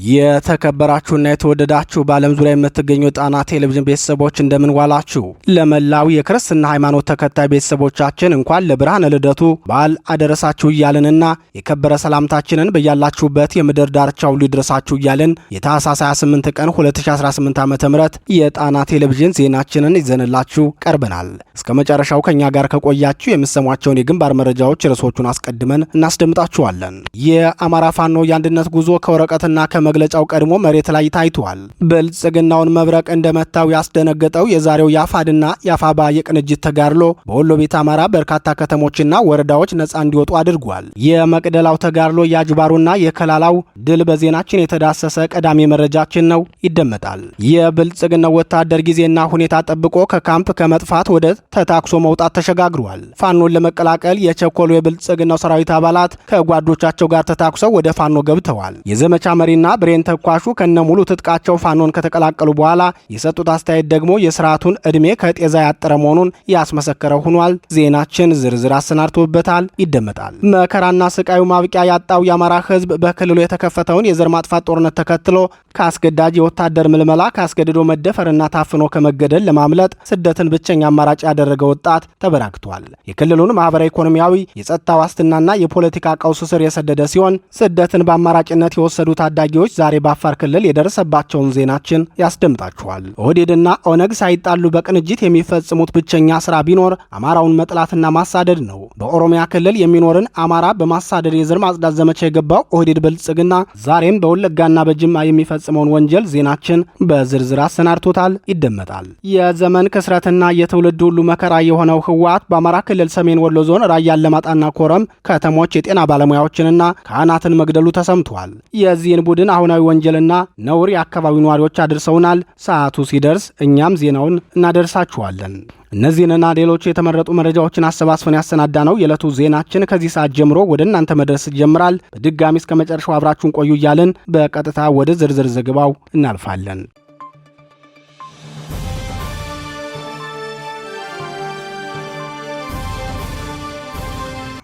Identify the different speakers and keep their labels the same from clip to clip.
Speaker 1: የተከበራችሁና የተወደዳችሁ በዓለም ዙሪያ የምትገኙ ጣና ቴሌቪዥን ቤተሰቦች እንደምን ዋላችሁ? ለመላው የክርስትና ሃይማኖት ተከታይ ቤተሰቦቻችን እንኳን ለብርሃነ ልደቱ በዓል አደረሳችሁ እያልንና የከበረ ሰላምታችንን በያላችሁበት የምድር ዳርቻ ሁሉ ይድረሳችሁ እያልን የታህሳስ 28 ቀን 2018 ዓ.ም የጣና ቴሌቪዥን ዜናችንን ይዘንላችሁ ቀርበናል። እስከ መጨረሻው ከኛ ጋር ከቆያችሁ የምትሰሟቸውን የግንባር መረጃዎች ርዕሶቹን አስቀድመን እናስደምጣችኋለን። የአማራ ፋኖ የአንድነት ጉዞ ከወረቀትና መግለጫው ቀድሞ መሬት ላይ ታይቷል። ብልጽግናውን መብረቅ እንደመታው ያስደነገጠው የዛሬው የአፋድና የአፋባ የቅንጅት ተጋድሎ በወሎ ቤት አማራ በርካታ ከተሞችና ወረዳዎች ነፃ እንዲወጡ አድርጓል። የመቅደላው ተጋድሎ የአጅባሩና የከላላው ድል በዜናችን የተዳሰሰ ቀዳሚ መረጃችን ነው፣ ይደመጣል። የብልጽግናው ወታደር ጊዜና ሁኔታ ጠብቆ ከካምፕ ከመጥፋት ወደ ተታክሶ መውጣት ተሸጋግሯል። ፋኖን ለመቀላቀል የቸኮሉ የብልጽግናው ሰራዊት አባላት ከጓዶቻቸው ጋር ተታክሰው ወደ ፋኖ ገብተዋል። የዘመቻ መሪና ብሬን ተኳሹ ከነሙሉ ትጥቃቸው ፋኖን ከተቀላቀሉ በኋላ የሰጡት አስተያየት ደግሞ የስርዓቱን ዕድሜ ከጤዛ ያጠረ መሆኑን ያስመሰከረ ሆኗል። ዜናችን ዝርዝር አሰናድቶበታል፣ ይደመጣል። መከራና ስቃዩ ማብቂያ ያጣው የአማራ ሕዝብ በክልሉ የተከፈተውን የዘር ማጥፋት ጦርነት ተከትሎ ከአስገዳጅ የወታደር ምልመላ ከአስገድዶ መደፈርና ታፍኖ ከመገደል ለማምለጥ ስደትን ብቸኛ አማራጭ ያደረገ ወጣት ተበራክቷል። የክልሉን ማህበራዊ፣ ኢኮኖሚያዊ፣ የጸጥታ ዋስትና የፖለቲካ ቀውስ ስር የሰደደ ሲሆን ስደትን በአማራጭነት የወሰዱ ታዳጊዎች ዛሬ በአፋር ክልል የደረሰባቸውን ዜናችን ያስደምጣችኋል። ኦህዴድና ኦነግ ሳይጣሉ በቅንጅት የሚፈጽሙት ብቸኛ ስራ ቢኖር አማራውን መጥላትና ማሳደድ ነው። በኦሮሚያ ክልል የሚኖርን አማራ በማሳደድ የዘር ማጽዳት ዘመቻ የገባው ኦህዴድ ብልጽግና ዛሬም በወለጋና በጅማ የሚፈጽመውን ወንጀል ዜናችን በዝርዝር አሰናድቶታል፣ ይደመጣል። የዘመን ክስረትና የትውልድ ሁሉ መከራ የሆነው ህወሓት በአማራ ክልል ሰሜን ወሎ ዞን ራያ አላማጣና ኮረም ከተሞች የጤና ባለሙያዎችንና ካህናትን መግደሉ ተሰምቷል። የዚህን ቡድን አሁናዊ ወንጀልና ነውር የአካባቢው ነዋሪዎች አድርሰውናል። ሰዓቱ ሲደርስ እኛም ዜናውን እናደርሳችኋለን። እነዚህንና ሌሎች የተመረጡ መረጃዎችን አሰባስበን ያሰናዳ ነው የዕለቱ ዜናችን ከዚህ ሰዓት ጀምሮ ወደ እናንተ መድረስ ይጀምራል። በድጋሚ እስከ መጨረሻው አብራችሁን ቆዩ እያልን በቀጥታ ወደ ዝርዝር ዘገባው እናልፋለን።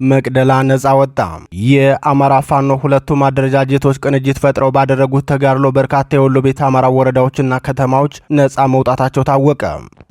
Speaker 1: መቅደላ ነጻ ወጣ። የአማራ ፋኖ ሁለቱም አደረጃጀቶች ቅንጅት ፈጥረው ባደረጉት ተጋድሎ በርካታ የወሎ ቤት አማራ ወረዳዎችና ከተማዎች ነጻ መውጣታቸው ታወቀ።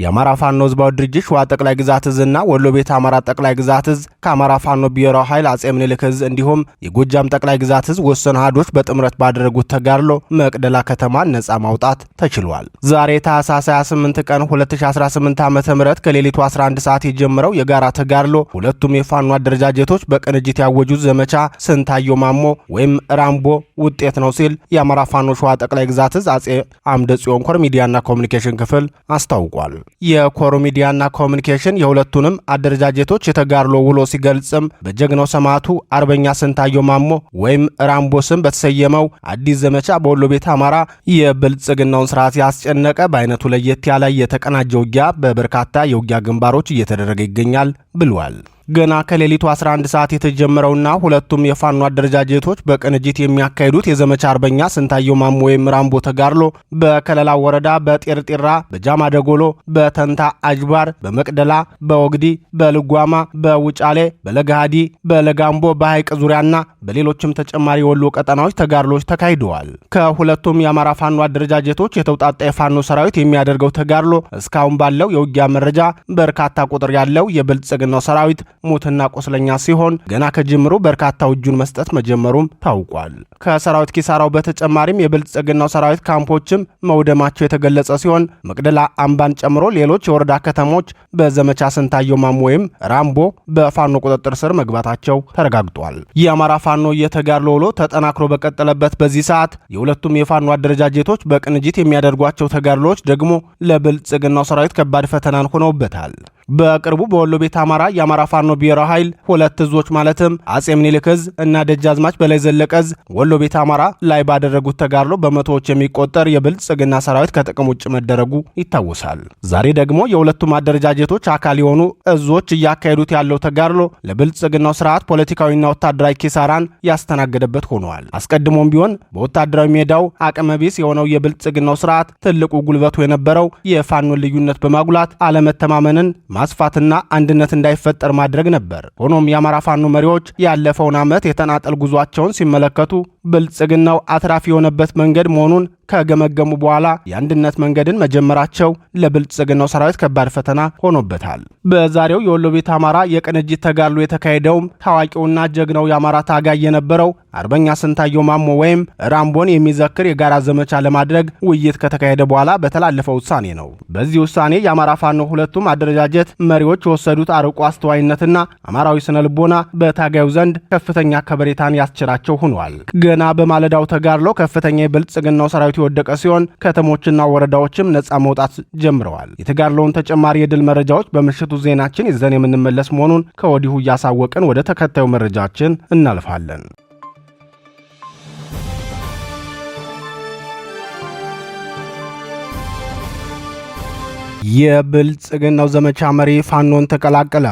Speaker 1: የአማራ ፋኖ ህዝባዊ ድርጅት ሸዋ ጠቅላይ ግዛት እዝና ወሎ ቤት አማራ ጠቅላይ ግዛት እዝ ከአማራ ፋኖ ብሔራዊ ኃይል አጼ ምኒልክ እዝ እንዲሁም የጎጃም ጠቅላይ ግዛት እዝ ወሰን አሃዶች በጥምረት ባደረጉት ተጋድሎ መቅደላ ከተማን ነጻ ማውጣት ተችሏል። ዛሬ ታህሳስ 28 ቀን 2018 ዓ.ም ከሌሊቱ 11 ሰዓት የጀመረው የጋራ ተጋድሎ ሁለቱም የፋኖ አደረጃጀቶች በቅንጅት ያወጁት ዘመቻ ስንታየው ማሞ ወይም ራምቦ ውጤት ነው ሲል የአማራ ፋኖ ሸዋ ጠቅላይ ግዛት እዝ አጼ አምደ ጽዮን ኮር ሚዲያና ኮሙኒኬሽን ክፍል አስታውቋል። የኮር ሚዲያና ኮሙኒኬሽን የሁለቱንም አደረጃጀቶች የተጋድሎ ውሎ ሲገልጽም በጀግናው ሰማዕቱ አርበኛ ስንታየው ማሞ ወይም ራምቦ ስም በተሰየመው አዲስ ዘመቻ በወሎ ቤት አማራ የብልጽግናውን ስርዓት ያስጨነቀ በአይነቱ ለየት ያለ የተቀናጀ ውጊያ በበርካታ የውጊያ ግንባሮች እየተደረገ ይገኛል ብሏል። ገና ከሌሊቱ 11 ሰዓት የተጀመረውና ሁለቱም የፋኖ አደረጃጀቶች በቅንጅት የሚያካሂዱት የዘመቻ አርበኛ ስንታየው ማሞ ወይም ራምቦ ተጋድሎ በከለላ ወረዳ በጤርጤራ፣ በጃማ ደጎሎ፣ በተንታ አጅባር፣ በመቅደላ፣ በወግዲ፣ በልጓማ፣ በውጫሌ፣ በለጋሃዲ፣ በለጋምቦ፣ በሐይቅ ዙሪያና በሌሎችም ተጨማሪ የወሎ ቀጠናዎች ተጋድሎች ተካሂደዋል። ከሁለቱም የአማራ ፋኖ አደረጃጀቶች የተውጣጣ የፋኖ ሰራዊት የሚያደርገው ተጋድሎ እስካሁን ባለው የውጊያ መረጃ በርካታ ቁጥር ያለው የብልጽግናው ሰራዊት ሙትና ቆስለኛ ሲሆን ገና ከጅምሩ በርካታ እጁን መስጠት መጀመሩም ታውቋል። ከሰራዊት ኪሳራው በተጨማሪም የብልጽግናው ሰራዊት ካምፖችም መውደማቸው የተገለጸ ሲሆን መቅደላ አምባን ጨምሮ ሌሎች የወረዳ ከተሞች በዘመቻ ስንታየው ማሞ ወይም ራምቦ በፋኖ ቁጥጥር ስር መግባታቸው ተረጋግጧል። የአማራ ፋኖ የተጋድሎ ውሎ ተጠናክሮ በቀጠለበት በዚህ ሰዓት የሁለቱም የፋኖ አደረጃጀቶች በቅንጅት የሚያደርጓቸው ተጋድሎች ደግሞ ለብልጽግናው ሰራዊት ከባድ ፈተናን ሆነውበታል። በቅርቡ በወሎ ቤት አማራ የአማራ ፋኖ ብሔራዊ ኃይል ሁለት እዞች ማለትም አጼ ምኒልክ እዝ እና ደጃዝማች በላይ ዘለቀ እዝ ወሎ ቤት አማራ ላይ ባደረጉት ተጋድሎ በመቶዎች የሚቆጠር የብልጽግና ሰራዊት ከጥቅም ውጭ መደረጉ ይታወሳል። ዛሬ ደግሞ የሁለቱም አደረጃጀቶች አካል የሆኑ እዞች እያካሄዱት ያለው ተጋድሎ ለብልጽግናው ስርዓት ፖለቲካዊና ወታደራዊ ኪሳራን ያስተናገደበት ሆኗል። አስቀድሞም ቢሆን በወታደራዊ ሜዳው አቅመቢስ የሆነው የብልጽግናው ስርዓት ትልቁ ጉልበቱ የነበረው የፋኖን ልዩነት በማጉላት አለመተማመንን ማስፋትና አንድነት እንዳይፈጠር ማድረግ ነበር። ሆኖም የአማራ ፋኖ መሪዎች ያለፈውን ዓመት የተናጠል ጉዟቸውን ሲመለከቱ ብልጽግናው አትራፊ የሆነበት መንገድ መሆኑን ከገመገሙ በኋላ የአንድነት መንገድን መጀመራቸው ለብልጽግናው ሰራዊት ከባድ ፈተና ሆኖበታል። በዛሬው የወሎ ቤት አማራ የቅንጅት ተጋድሎ የተካሄደውም ታዋቂውና ጀግናው የአማራ ታጋይ የነበረው አርበኛ ስንታየው ማሞ ወይም ራምቦን የሚዘክር የጋራ ዘመቻ ለማድረግ ውይይት ከተካሄደ በኋላ በተላለፈው ውሳኔ ነው። በዚህ ውሳኔ የአማራ ፋኖ ሁለቱም አደረጃጀት መሪዎች የወሰዱት አርቆ አስተዋይነትና አማራዊ ስነ ልቦና በታጋዩ ዘንድ ከፍተኛ ከበሬታን ያስችራቸው ሆኗል። ገና በማለዳው ተጋድሎ ከፍተኛ የብልጽግናው ሰራዊት የወደቀ ሲሆን ከተሞችና ወረዳዎችም ነጻ መውጣት ጀምረዋል። የተጋድሎውን ተጨማሪ የድል መረጃዎች በምሽቱ ዜናችን ይዘን የምንመለስ መሆኑን ከወዲሁ እያሳወቅን ወደ ተከታዩ መረጃችን እናልፋለን። የብልጽግናው ዘመቻ መሪ ፋኖን ተቀላቀለ።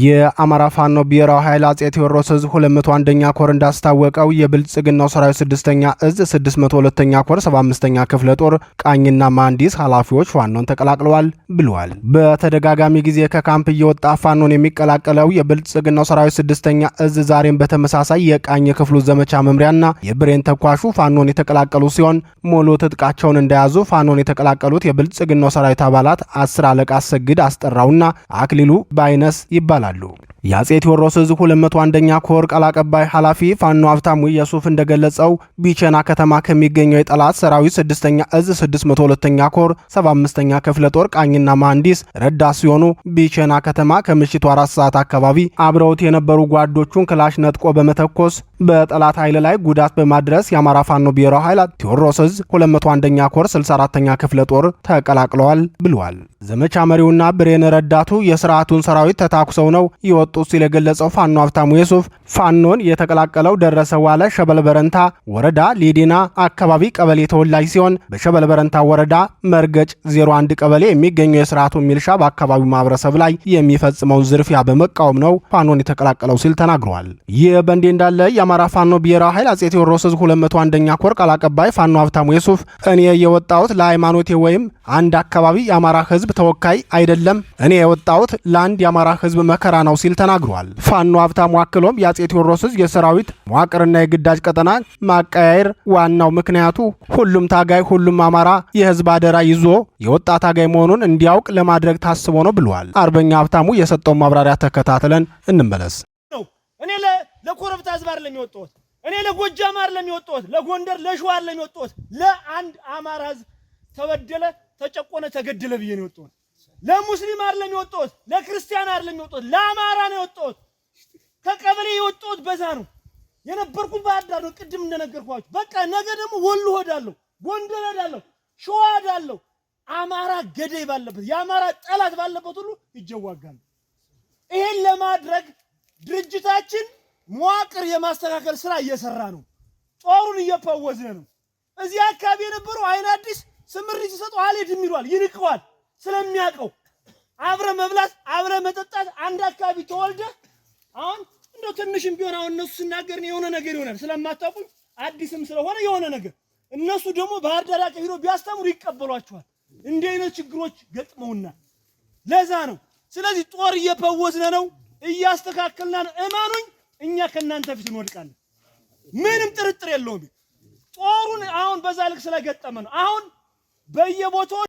Speaker 1: የአማራ ፋኖ ብሔራዊ ኃይል አጼ ቴዎድሮስ ዕዝ 201ኛ ኮር እንዳስታወቀው የብልጽግናው ሰራዊት 6ኛ ዕዝ 602ኛ ኮር 75ኛ ክፍለ ጦር ቃኝና መሐንዲስ ኃላፊዎች ፋኖን ተቀላቅለዋል ብለዋል። በተደጋጋሚ ጊዜ ከካምፕ እየወጣ ፋኖን የሚቀላቀለው የብልጽግናው ሰራዊት 6ኛ ዕዝ ዛሬም በተመሳሳይ የቃኝ ክፍሉ ዘመቻ መምሪያና የብሬን ተኳሹ ፋኖን የተቀላቀሉ ሲሆን ሙሉ ትጥቃቸውን እንደያዙ ፋኖን የተቀላቀሉት የብልጽግናው ሰራዊት አባላት 10 አለቃ አሰግድ አስጠራውና አክሊሉ ባይነስ ይባላሉ። የአጼ ቴዎድሮስ ዕዝ 201ኛ ኮር ቃል አቀባይ ኃላፊ ፋኖ ሀብታሙ ኢየሱፍ እንደገለጸው ቢቸና ከተማ ከሚገኘው የጠላት ሰራዊት 6ኛ ዕዝ 602ኛ ኮር 75ኛ ክፍለ ጦር ቃኝና መሐንዲስ ረዳት ሲሆኑ ቢቸና ከተማ ከምሽቱ 4 ሰዓት አካባቢ አብረውት የነበሩ ጓዶቹን ክላሽ ነጥቆ በመተኮስ በጠላት ኃይል ላይ ጉዳት በማድረስ የአማራ ፋኖ ብሔራዊ ኃይል ቴዎድሮስ ዕዝ 201ኛ ኮር 64ኛ ክፍለ ጦር ተቀላቅለዋል ብለዋል። ዘመቻ መሪውና ብሬን ረዳቱ የስርዓቱን ሰራዊት ተታኩሰው ነው የወጡ ሲል የገለጸው ፋኖ ሀብታሙ ኢየሱፍ ፋኖን የተቀላቀለው ደረሰ ዋለ ሸበል በረንታ ወረዳ ሊዲና አካባቢ ቀበሌ ተወላጅ ሲሆን በሸበል በረንታ ወረዳ መርገጭ 01 ቀበሌ የሚገኘው የስርዓቱ ሚልሻ በአካባቢው ማህበረሰብ ላይ የሚፈጽመውን ዝርፊያ በመቃወም ነው ፋኖን የተቀላቀለው ሲል ተናግሯል። ይህ በእንዲህ እንዳለ የአማራ ፋኖ ብሔራዊ ኃይል አጼ ቴዎድሮስ ዕዝ 201ኛ ኮር ቃል አቀባይ ፋኖ ሀብታሙ ኢየሱፍ እኔ የወጣሁት ለሃይማኖቴ ወይም አንድ አካባቢ የአማራ ህዝብ ተወካይ አይደለም፣ እኔ የወጣሁት ለአንድ የአማራ ህዝብ መከራ ነው ሲል ተናግሯል። ፋኖ ሀብታሙ አክሎም የአጼ ቴዎድሮስ ዕዝ የሰራዊት መዋቅርና የግዳጅ ቀጠና ማቀያየር ዋናው ምክንያቱ ሁሉም ታጋይ ሁሉም አማራ የህዝብ አደራ ይዞ የወጣ ታጋይ መሆኑን እንዲያውቅ ለማድረግ ታስቦ ነው ብለዋል። አርበኛ ሀብታሙ የሰጠውን ማብራሪያ ተከታትለን እንመለስ።
Speaker 2: እኔ ለኮረብታ ህዝብ አይደለም የወጣሁት፣ እኔ ለጎጃም አይደለም የወጣሁት፣ ለጎንደር ለሸዋ አይደለም የወጣሁት፣ ለአንድ አማራ ህዝብ ተበደለ ተጨቆነ ተገደለ ብዬ ነው የወጣሁት። ለሙስሊም አይደለም የወጣሁት፣ ለክርስቲያን አይደለም የወጣሁት፣ ለአማራ ነው የወጣሁት። ከቀበሌ የወጣሁት በዛ ነው የነበርኩት። ባህር ዳር ነው ቅድም እንደነገርኳችሁ። በቃ ነገ ደግሞ ወሎ ሄዳለሁ፣ ጎንደር ሄዳለሁ፣ ሸዋ ሄዳለሁ። አማራ ገደይ ባለበት የአማራ ጠላት ባለበት ሁሉ ይጀዋጋል። ይሄን ለማድረግ ድርጅታችን መዋቅር የማስተካከል ስራ እየሰራ ነው። ጦሩን እየፈወዘ ነው። እዚህ አካባቢ የነበረው አይን አዲስ ስምሪት ሲሰጠው አልሄድም ይሏል፣ ይንቀዋል። ስለሚያውቀው አብረ መብላት አብረ መጠጣት አንድ አካባቢ ተወልደ አሁን እንደው ትንሽም ቢሆን አሁን እነሱ ሲናገር የሆነ ነገር ይሆናል ስለማታውቁኝ አዲስም ስለሆነ የሆነ ነገር እነሱ ደግሞ ባህር ዳር ሄዶ ቢያስተምሩ ይቀበሏቸዋል። እንዲህ አይነት ችግሮች ገጥመውና ለዛ ነው። ስለዚህ ጦር እየፈወዝነ ነው፣ እያስተካከልና ነው። እማኑኝ እኛ ከናንተ ፊት እንወድቃለን፣ ምንም ጥርጥር የለውም። ጦሩን አሁን በዛ ልክ ስለገጠመ ነው። አሁን በየቦታው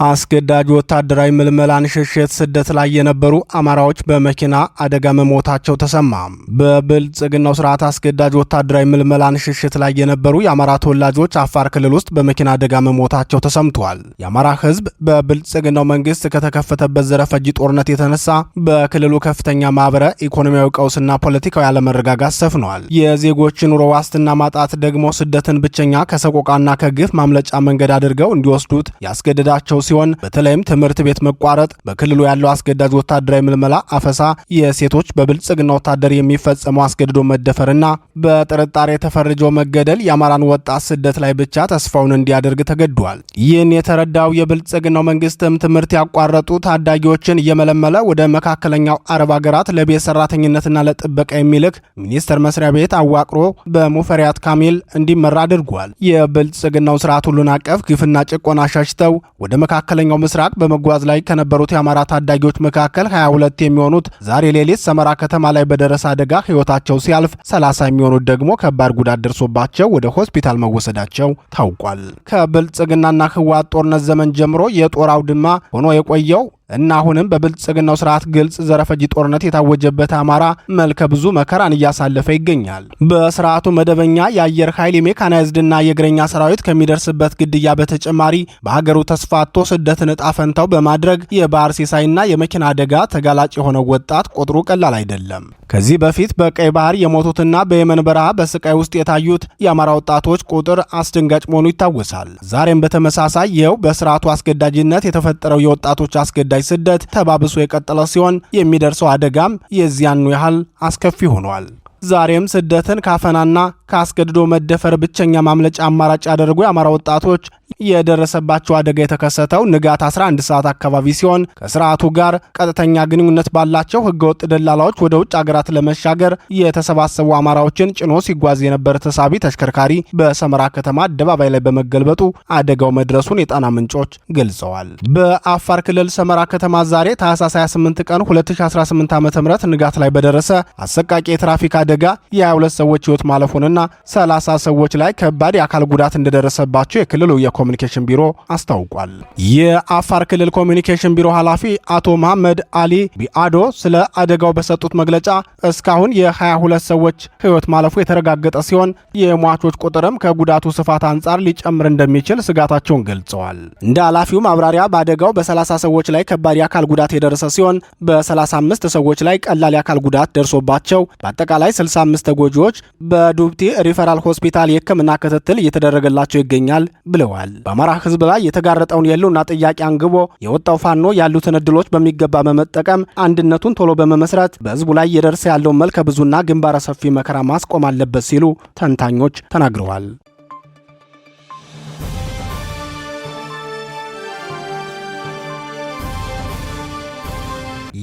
Speaker 1: አስገዳጅ ወታደራዊ ምልመላን ሽሽት ስደት ላይ የነበሩ አማራዎች በመኪና አደጋ መሞታቸው ተሰማ። በብልጽግናው ስርዓት አስገዳጅ ወታደራዊ ምልመላን ሽሽት ላይ የነበሩ የአማራ ተወላጆች አፋር ክልል ውስጥ በመኪና አደጋ መሞታቸው ተሰምቷል። የአማራ ህዝብ በብልጽግናው መንግስት ከተከፈተበት ዘረፈጅ ጦርነት የተነሳ በክልሉ ከፍተኛ ማህበረ ኢኮኖሚያዊ ቀውስና ፖለቲካዊ አለመረጋጋት ሰፍኗል። የዜጎች ኑሮ ዋስትና ማጣት ደግሞ ስደትን ብቸኛ ከሰቆቃና ከግፍ ማምለጫ መንገድ አድርገው እንዲወስዱት ያስገደዳቸው ሲሆን በተለይም ትምህርት ቤት መቋረጥ፣ በክልሉ ያለው አስገዳጅ ወታደራዊ ምልመላ፣ አፈሳ፣ የሴቶች በብልጽግና ወታደር የሚፈጸመው አስገድዶ መደፈርና በጥርጣሬ ተፈርጀው መገደል የአማራን ወጣት ስደት ላይ ብቻ ተስፋውን እንዲያደርግ ተገዷል። ይህን የተረዳው የብልጽግናው መንግስትም ትምህርት ያቋረጡ ታዳጊዎችን እየመለመለ ወደ መካከለኛው አረብ ሀገራት ለቤት ሰራተኝነትና ለጥበቃ የሚልክ ሚኒስቴር መስሪያ ቤት አዋቅሮ በሙፈሪያት ካሚል እንዲመራ አድርጓል። የብልጽግናው ስርዓት ሁሉን አቀፍ ግፍና ጭቆና ሸሽተው ወደ መካከለኛው ምስራቅ በመጓዝ ላይ ከነበሩት የአማራ ታዳጊዎች መካከል 22 የሚሆኑት ዛሬ ሌሊት ሰመራ ከተማ ላይ በደረሰ አደጋ ህይወታቸው ሲያልፍ 30 የሚሆኑት ደግሞ ከባድ ጉዳት ደርሶባቸው ወደ ሆስፒታል መወሰዳቸው ታውቋል። ከብልጽግናና ህወሓት ጦርነት ዘመን ጀምሮ የጦር አውድማ ሆኖ የቆየው እና አሁንም በብልጽግናው ስርዓት ግልጽ ዘረፈጂ ጦርነት የታወጀበት አማራ መልከ ብዙ መከራን እያሳለፈ ይገኛል። በስርዓቱ መደበኛ የአየር ኃይል የሜካናይዝድና የእግረኛ ሰራዊት ከሚደርስበት ግድያ በተጨማሪ በሀገሩ ተስፋቶ ስደትን ዕጣ ፈንታው በማድረግ የባህር ሲሳይና የመኪና አደጋ ተጋላጭ የሆነው ወጣት ቁጥሩ ቀላል አይደለም። ከዚህ በፊት በቀይ ባህር የሞቱትና በየመን በረሃ በስቃይ ውስጥ የታዩት የአማራ ወጣቶች ቁጥር አስደንጋጭ መሆኑ ይታወሳል። ዛሬም በተመሳሳይ ይኸው በስርዓቱ አስገዳጅነት የተፈጠረው የወጣቶች አስገዳጅ ስደት ተባብሶ የቀጠለ ሲሆን የሚደርሰው አደጋም የዚያኑ ያህል አስከፊ ሆኗል። ዛሬም ስደትን ካፈናና ካስገድዶ መደፈር ብቸኛ ማምለጫ አማራጭ ያደረጉ የአማራ ወጣቶች የደረሰባቸው አደጋ የተከሰተው ንጋት 11 ሰዓት አካባቢ ሲሆን ከስርዓቱ ጋር ቀጥተኛ ግንኙነት ባላቸው ህገወጥ ደላላዎች ወደ ውጭ ሀገራት ለመሻገር የተሰባሰቡ አማራዎችን ጭኖ ሲጓዝ የነበረ ተሳቢ ተሽከርካሪ በሰመራ ከተማ አደባባይ ላይ በመገልበጡ አደጋው መድረሱን የጣና ምንጮች ገልጸዋል። በአፋር ክልል ሰመራ ከተማ ዛሬ ታህሳስ 28 ቀን 2018 ዓ.ም ንጋት ላይ በደረሰ አሰቃቂ የትራፊክ አደጋ የ22 ሰዎች ህይወት ማለፉንና 30 ሰዎች ላይ ከባድ የአካል ጉዳት እንደደረሰባቸው የክልሉ የኮሚኒኬሽን ቢሮ አስታውቋል። የአፋር ክልል ኮሚኒኬሽን ቢሮ ኃላፊ አቶ መሐመድ አሊ ቢአዶ ስለ አደጋው በሰጡት መግለጫ እስካሁን የ22 ሰዎች ህይወት ማለፉ የተረጋገጠ ሲሆን የሟቾች ቁጥርም ከጉዳቱ ስፋት አንጻር ሊጨምር እንደሚችል ስጋታቸውን ገልጸዋል። እንደ ኃላፊው ማብራሪያ በአደጋው በ30 ሰዎች ላይ ከባድ የአካል ጉዳት የደረሰ ሲሆን በ35 ሰዎች ላይ ቀላል የአካል ጉዳት ደርሶባቸው በአጠቃላይ 65 ተጎጂዎች በዱብቲ ሪፈራል ሆስፒታል የህክምና ክትትል እየተደረገላቸው ይገኛል ብለዋል። በአማራ ህዝብ ላይ የተጋረጠውን የህልውና ጥያቄ አንግቦ የወጣው ፋኖ ያሉትን እድሎች በሚገባ በመጠቀም አንድነቱን ቶሎ በመመስረት በህዝቡ ላይ እየደረሰ ያለውን መልከ ብዙና ግንባረ ሰፊ መከራ ማስቆም አለበት ሲሉ ተንታኞች ተናግረዋል።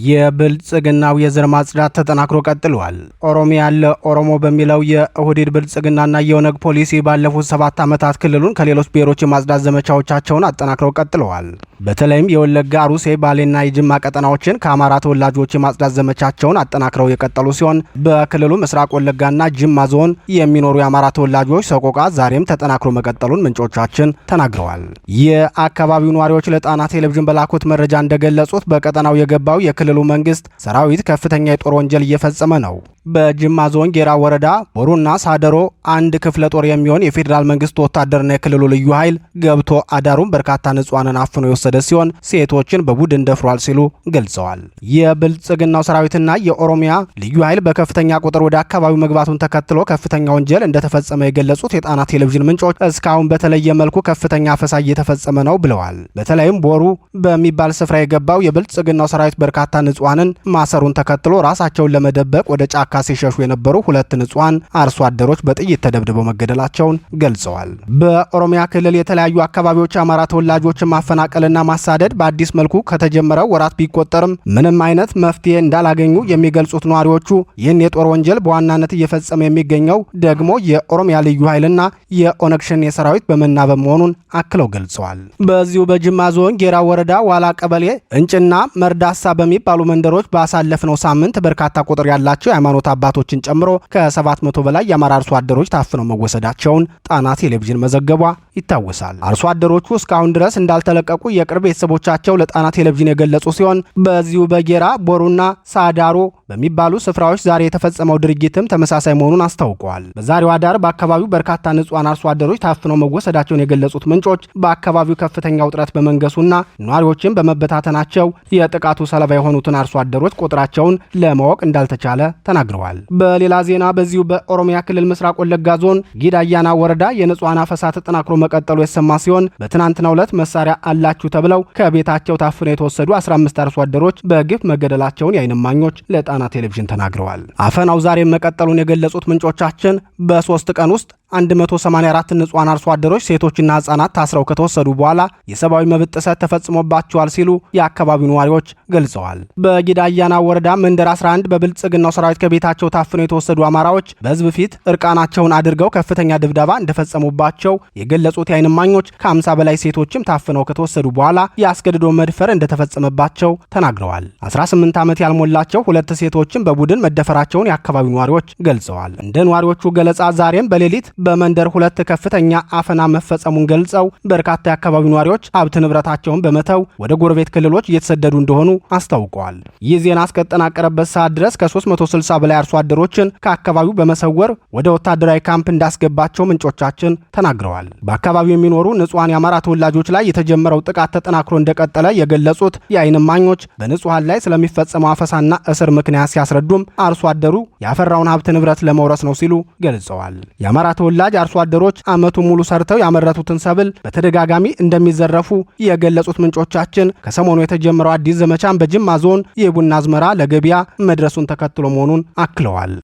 Speaker 1: የብልጽግናው የዘር ማጽዳት ተጠናክሮ ቀጥሏል። ኦሮሚያ ለኦሮሞ በሚለው የኦህዴድ ብልጽግናና የኦነግ ፖሊሲ ባለፉት 7 ዓመታት ክልሉን ከሌሎች ብሔሮች የማጽዳት ዘመቻዎቻቸውን አጠናክረው ቀጥለዋል። በተለይም የወለጋ፣ አሩሴ፣ ባሌና የጅማ ቀጠናዎችን ከአማራ ተወላጆች የማጽዳት ዘመቻቸውን አጠናክረው የቀጠሉ ሲሆን በክልሉ ምስራቅ ወለጋና ጅማ ዞን የሚኖሩ የአማራ ተወላጆች ሰቆቃ ዛሬም ተጠናክሮ መቀጠሉን ምንጮቻችን ተናግረዋል። የአካባቢው ነዋሪዎች ለጣና ቴሌቪዥን በላኩት መረጃ እንደገለጹት በቀጠናው የገባው የክልሉ መንግስት ሰራዊት ከፍተኛ የጦር ወንጀል እየፈጸመ ነው። በጅማ ዞን ጌራ ወረዳ ቦሩና ሳደሮ አንድ ክፍለ ጦር የሚሆን የፌዴራል መንግስት ወታደርና የክልሉ ልዩ ኃይል ገብቶ አዳሩን በርካታ ንጹሃንን አፍኖ የወሰደ ሲሆን ሴቶችን በቡድን ደፍሯል ሲሉ ገልጸዋል። የብልጽግናው ሰራዊትና የኦሮሚያ ልዩ ኃይል በከፍተኛ ቁጥር ወደ አካባቢው መግባቱን ተከትሎ ከፍተኛ ወንጀል እንደተፈጸመ የገለጹት የጣና ቴሌቪዥን ምንጮች እስካሁን በተለየ መልኩ ከፍተኛ አፈሳ እየተፈጸመ ነው ብለዋል። በተለይም ቦሩ በሚባል ስፍራ የገባው የብልጽግናው ሰራዊት በርካታ ንጹሃንን ማሰሩን ተከትሎ ራሳቸውን ለመደበቅ ወደ ጫካ ሲሸሹ የነበሩ 2 ንጹሃን አርሶ አደሮች በጥይት ተደብድበው መገደላቸውን ገልጸዋል። በኦሮሚያ ክልል የተለያዩ አካባቢዎች አማራ ተወላጆችን ማፈናቀልና ማሳደድ በአዲስ መልኩ ከተጀመረው ወራት ቢቆጠርም ምንም አይነት መፍትሄ እንዳላገኙ የሚገልጹት ነዋሪዎቹ ይህን የጦር ወንጀል በዋናነት እየፈጸመ የሚገኘው ደግሞ የኦሮሚያ ልዩ ኃይልና የኦነግ ሸኔ ሰራዊት በመናበብ መሆኑን አክለው ገልጸዋል። በዚሁ በጅማ ዞን ጌራ ወረዳ ዋላ ቀበሌ እንጭና መርዳሳ በሚባሉ መንደሮች ባሳለፍነው ሳምንት በርካታ ቁጥር ያላቸው የሃይማኖት አባቶችን ጨምሮ ከ700 በላይ የአማራ አርሶ አደሮች ታፍነው መወሰዳቸውን ጣና ቴሌቪዥን መዘገቧ ይታወሳል። አርሶ አደሮቹ እስካሁን ድረስ እንዳልተለቀቁ የቅርብ ቤተሰቦቻቸው ለጣና ቴሌቪዥን የገለጹ ሲሆን በዚሁ በጌራ ቦሩና ሳዳሮ በሚባሉ ስፍራዎች ዛሬ የተፈጸመው ድርጊትም ተመሳሳይ መሆኑን አስታውቀዋል። በዛሬው አዳር በአካባቢው በርካታ ንጹሃን አርሶ አደሮች ታፍነው መወሰዳቸውን የገለጹት ምንጮች በአካባቢው ከፍተኛ ውጥረት በመንገሱና ነዋሪዎችን በመበታተናቸው የጥቃቱ ሰለባ የሆኑትን አርሶ አደሮች ቁጥራቸውን ለማወቅ እንዳልተቻለ ተናግረዋል። በሌላ ዜና በዚሁ በኦሮሚያ ክልል ምስራቅ ወለጋ ዞን ጊዳ አያና ወረዳ የንጹሃን አፈሳ ተጠናክሮ መቀጠሉ የተሰማ ሲሆን በትናንትናው ዕለት መሳሪያ አላችሁ ተብለው ከቤታቸው ታፍነው የተወሰዱ 15 አርሶ አደሮች በግፍ መገደላቸውን የዓይን እማኞች ለጣና ቴሌቪዥን ተናግረዋል። አፈናው ዛሬም መቀጠሉን የገለጹት ምንጮቻችን በ3 ቀን ውስጥ 184 ንጹሃን አርሶ አደሮች ሴቶችና ህጻናት ታስረው ከተወሰዱ በኋላ የሰብአዊ መብት ጥሰት ተፈጽሞባቸዋል ሲሉ የአካባቢው ነዋሪዎች ገልጸዋል። በጊዳያና ወረዳ መንደር 11 በብልጽግናው ሰራዊት ከቤታቸው ታፍነው የተወሰዱ አማራዎች በህዝብ ፊት እርቃናቸውን አድርገው ከፍተኛ ድብደባ እንደፈጸሙባቸው የገለጹት የዓይን እማኞች ከ50 በላይ ሴቶችም ታፍነው ከተወሰዱ በኋላ የአስገድዶ መድፈር እንደተፈጸመባቸው ተናግረዋል። 18 ዓመት ያልሞላቸው 2 ሴቶችም በቡድን መደፈራቸውን የአካባቢው ነዋሪዎች ገልጸዋል። እንደ ነዋሪዎቹ ገለጻ ዛሬም በሌሊት በመንደር 2 ከፍተኛ አፈና መፈጸሙን ገልጸው በርካታ የአካባቢው ነዋሪዎች ሀብት ንብረታቸውን በመተው ወደ ጎረቤት ክልሎች እየተሰደዱ እንደሆኑ አስታውቀዋል። ይህ ዜና እስከተጠናቀረበት ሰዓት ድረስ ከ360 በላይ አርሶ አደሮችን ከአካባቢው በመሰወር ወደ ወታደራዊ ካምፕ እንዳስገባቸው ምንጮቻችን ተናግረዋል። በአካባቢው የሚኖሩ ንጹሃን የአማራ ተወላጆች ላይ የተጀመረው ጥቃት ተጠናክሮ እንደቀጠለ የገለጹት የዓይን እማኞች በንጹሃን ላይ ስለሚፈጸመው አፈሳና እስር ምክንያት ሲያስረዱም አርሶ አደሩ ያፈራውን ሀብት ንብረት ለመውረስ ነው ሲሉ ገልጸዋል። የአማራ ተወላጅ አርሶ አደሮች ዓመቱን ሙሉ ሰርተው ያመረቱትን ሰብል በተደጋጋሚ እንደሚዘረፉ የገለጹት ምንጮቻችን ከሰሞኑ የተጀመረው አዲስ ዘመቻን በጅማ ዞን የቡና አዝመራ ለገበያ መድረሱን ተከትሎ መሆኑን አክለዋል።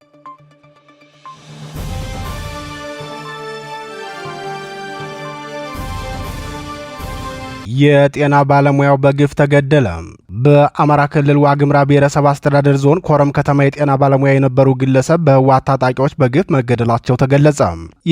Speaker 1: የጤና ባለሙያው በግፍ ተገደለ። በአማራ ክልል ዋግምራ ብሔረሰብ አስተዳደር ዞን ኮረም ከተማ የጤና ባለሙያ የነበሩ ግለሰብ በህወሓት ታጣቂዎች በግፍ መገደላቸው ተገለጸ።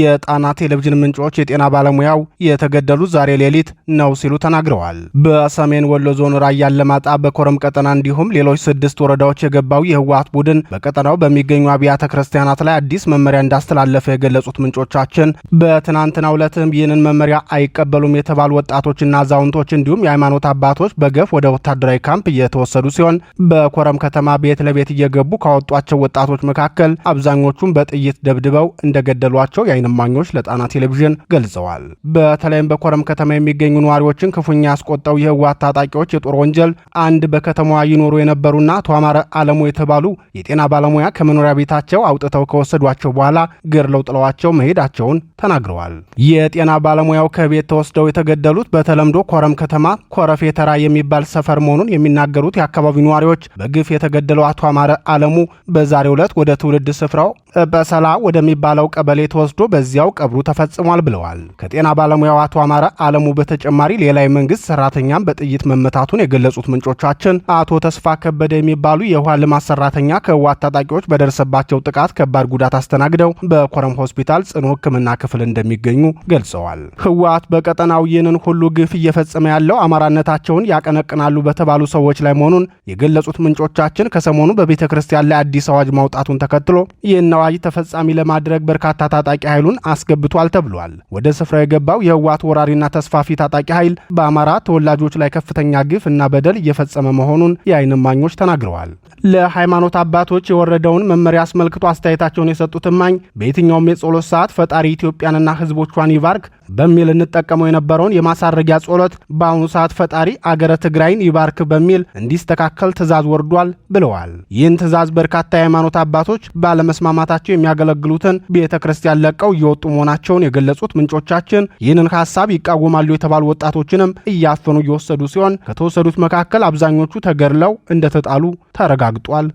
Speaker 1: የጣና ቴሌቪዥን ምንጮች የጤና ባለሙያው የተገደሉት ዛሬ ሌሊት ነው ሲሉ ተናግረዋል። በሰሜን ወሎ ዞን ራያ አላማጣ በኮረም ቀጠና እንዲሁም ሌሎች 6 ወረዳዎች የገባው የህወሓት ቡድን በቀጠናው በሚገኙ አብያተ ክርስቲያናት ላይ አዲስ መመሪያ እንዳስተላለፈ የገለጹት ምንጮቻችን በትናንትናው ዕለትም ይህንን መመሪያ አይቀበሉም የተባሉ ወጣቶችና አዛውንቶች እንዲሁም የሃይማኖት አባቶች በገፍ ወደ ወታደራዊ ካምፕ እየተወሰዱ ሲሆን በኮረም ከተማ ቤት ለቤት እየገቡ ካወጧቸው ወጣቶች መካከል አብዛኞቹም በጥይት ደብድበው እንደገደሏቸው የዓይን እማኞች ለጣና ቴሌቪዥን ገልጸዋል። በተለይም በኮረም ከተማ የሚገኙ ነዋሪዎችን ክፉኛ ያስቆጣው የህወሓት ታጣቂዎች የጦር ወንጀል አንድ በከተማዋ ይኖሩ የነበሩና አቶ አማረ አለሙ የተባሉ የጤና ባለሙያ ከመኖሪያ ቤታቸው አውጥተው ከወሰዷቸው በኋላ ገድለው ጥለዋቸው መሄዳቸውን ተናግረዋል። የጤና ባለሙያው ከቤት ተወስደው የተገደሉት በተለምዶ ኮረም ከተማ ኮረፌ ተራ የሚባል ሰፈር መሆኑን የሚናገሩት የአካባቢው ነዋሪዎች በግፍ የተገደለው አቶ አማረ አለሙ በዛሬው ዕለት ወደ ትውልድ ስፍራው በሰላ ወደሚባለው ቀበሌ ተወስዶ በዚያው ቀብሩ ተፈጽሟል ብለዋል። ከጤና ባለሙያው አቶ አማረ አለሙ በተጨማሪ ሌላ የመንግስት ሰራተኛም በጥይት መመታቱን የገለጹት ምንጮቻችን አቶ ተስፋ ከበደ የሚባሉ የውሃ ልማት ሰራተኛ ከህወሓት ታጣቂዎች በደረሰባቸው ጥቃት ከባድ ጉዳት አስተናግደው በኮረም ሆስፒታል ጽኑ ሕክምና ክፍል እንደሚገኙ ገልጸዋል። ህወሓት በቀጠናው ይህንን ሁሉ ግፍ እየፈጸመ ያለው አማራነታቸውን ያቀነቅናሉ በተባሉ ሰዎች ላይ መሆኑን የገለጹት ምንጮቻችን ከሰሞኑ በቤተ ክርስቲያን ላይ አዲስ አዋጅ ማውጣቱን ተከትሎ ይህን አዋጅ ተፈጻሚ ለማድረግ በርካታ ታጣቂ ኃይሉን አስገብቷል ተብሏል። ወደ ስፍራው የገባው የህወሓት ወራሪና ተስፋፊ ታጣቂ ኃይል በአማራ ተወላጆች ላይ ከፍተኛ ግፍ እና በደል እየፈጸመ መሆኑን የዓይን እማኞች ተናግረዋል። ለሃይማኖት አባቶች የወረደውን መመሪያ አስመልክቶ አስተያየታቸውን የሰጡት እማኝ በየትኛውም የጸሎት ሰዓት ፈጣሪ ኢትዮጵያንና ህዝቦቿን ይባርክ በሚል እንጠቀመው የነበረውን የማሳረጊያ ጸሎት በአሁኑ ሰዓት ፈጣሪ አገረ ትግራይን ይባርክ በሚል እንዲስተካከል ትእዛዝ ወርዷል ብለዋል። ይህን ትእዛዝ በርካታ የሃይማኖት አባቶች ባለመስማማታቸው የሚያገለግሉትን ቤተ ክርስቲያን ለቀው እየወጡ መሆናቸውን የገለጹት ምንጮቻችን ይህንን ሀሳብ ይቃወማሉ የተባሉ ወጣቶችንም እያፈኑ እየወሰዱ ሲሆን ከተወሰዱት መካከል አብዛኞቹ ተገድለው እንደተጣሉ ተረጋግጧል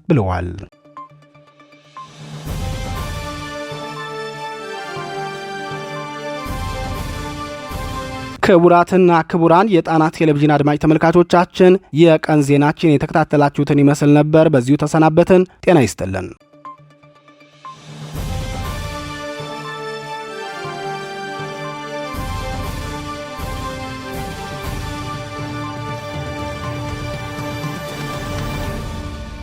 Speaker 1: ብለዋል። ክቡራትና ክቡራን የጣና ቴሌቪዥን አድማጭ ተመልካቾቻችን የቀን ዜናችን የተከታተላችሁትን ይመስል ነበር። በዚሁ ተሰናበትን። ጤና ይስጥልን።